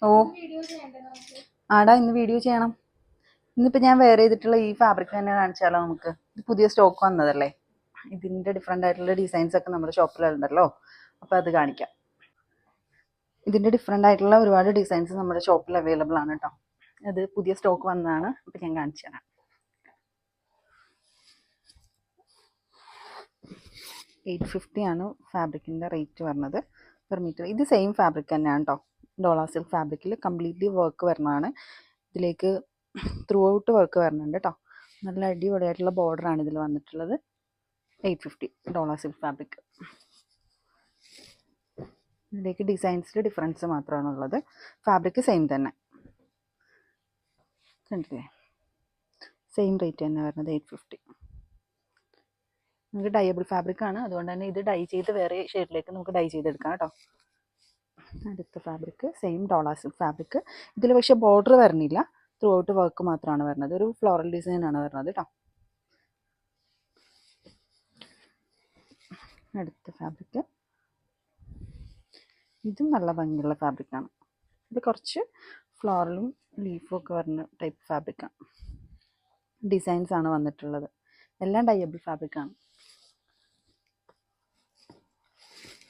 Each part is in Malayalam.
ഓ ആടാ, ഇന്ന് വീഡിയോ ചെയ്യണം. ഇന്നിപ്പോൾ ഞാൻ വെയർ ചെയ്തിട്ടുള്ള ഈ ഫാബ്രിക് തന്നെ കാണിച്ചാലോ നമുക്ക്? ഇത് പുതിയ സ്റ്റോക്ക് വന്നതല്ലേ. ഇതിൻ്റെ ഡിഫറെൻ്റ് ആയിട്ടുള്ള ഡിസൈൻസ് ഒക്കെ നമ്മുടെ ഷോപ്പിലുണ്ടല്ലോ, അപ്പോൾ അത് കാണിക്കാം. ഇതിൻ്റെ ഡിഫറെൻ്റ് ആയിട്ടുള്ള ഒരുപാട് ഡിസൈൻസ് നമ്മുടെ ഷോപ്പിൽ അവൈലബിൾ ആണ് കേട്ടോ. അത് പുതിയ സ്റ്റോക്ക് വന്നതാണ്, അപ്പോൾ ഞാൻ കാണിച്ചു തരാം. 850 ആണ് ഫാബ്രിക്കിൻ്റെ റേറ്റ് വരുന്നത് പെർ മീറ്റർ. ഇത് സെയിം ഫാബ്രിക് തന്നെയാണ് കേട്ടോ. ഡോള സിൽക്ക് ഫാബ്രിക്കിൽ കംപ്ലീറ്റ്ലി വർക്ക് വരുന്നതാണ്. ഇതിലേക്ക് ത്രൂ ഔട്ട് വർക്ക് വരുന്നുണ്ട് കേട്ടോ. നല്ല അടിപൊളിയായിട്ടുള്ള ബോർഡറാണ് ഇതിൽ വന്നിട്ടുള്ളത്. 850 ഡോള സിൽക്ക് ഫാബ്രിക്. ഇതിലേക്ക് ഡിസൈൻസിൽ ഡിഫറൻസ് മാത്രമാണ് ഉള്ളത്. ഫാബ്രിക് സെയിം തന്നെ, കണ്ടില്ലേ? സെയിം റേറ്റ് തന്നെ വരുന്നത് 850. നമുക്ക് ഡൈയബിൾ ഫാബ്രിക് ആണ്, അതുകൊണ്ട് തന്നെ ഇത് ഡൈ ചെയ്ത് വേറെ ഷെയ്ഡിലേക്ക് നമുക്ക് ഡൈ ചെയ്തെടുക്കാം കേട്ടോ. അടുത്ത ഫാബ്രിക് സെയിം ഡോള സിൽക്ക് ഫാബ്രിക്. ഇതിൽ പക്ഷേ ബോർഡർ വരുന്നില്ല, ത്രൂ ഔട്ട് വർക്ക് മാത്രമാണ് വരുന്നത്. ഒരു ഫ്ലോറൽ ഡിസൈനാണ് വരുന്നത് കേട്ടോ. അടുത്ത ഫാബ്രിക് ഇതും നല്ല ഭംഗിയുള്ള ഫാബ്രിക്കാണ്. ഇത് കുറച്ച് ഫ്ലോറലും ലീഫും ഒക്കെ വരുന്ന ടൈപ്പ് ഫാബ്രിക്കാണ്. ഡിസൈൻസ് ആണ് വന്നിട്ടുള്ളത്. എല്ലാം ഡൈയബിൾ ഫാബ്രിക്കാണ്.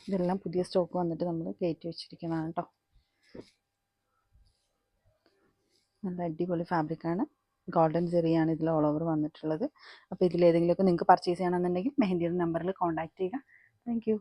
ഇതെല്ലാം പുതിയ സ്റ്റോക്ക് വന്നിട്ട് നമ്മൾ കയറ്റി വെച്ചിരിക്കുന്നതാണ് കേട്ടോ. നല്ല അടിപൊളി ഫാബ്രിക്കാണ്. ഗോൾഡൻ ജെറിയാണ് ഇതിൽ ഓൾ ഓവർ വന്നിട്ടുള്ളത്. അപ്പോൾ ഇതിലേതെങ്കിലുമൊക്കെ നിങ്ങൾക്ക് പർച്ചേസ് ചെയ്യണമെന്നുണ്ടെങ്കിൽ മെഹന്തിയുടെ നമ്പറിൽ കോൺടാക്റ്റ് ചെയ്യുക. Thank you.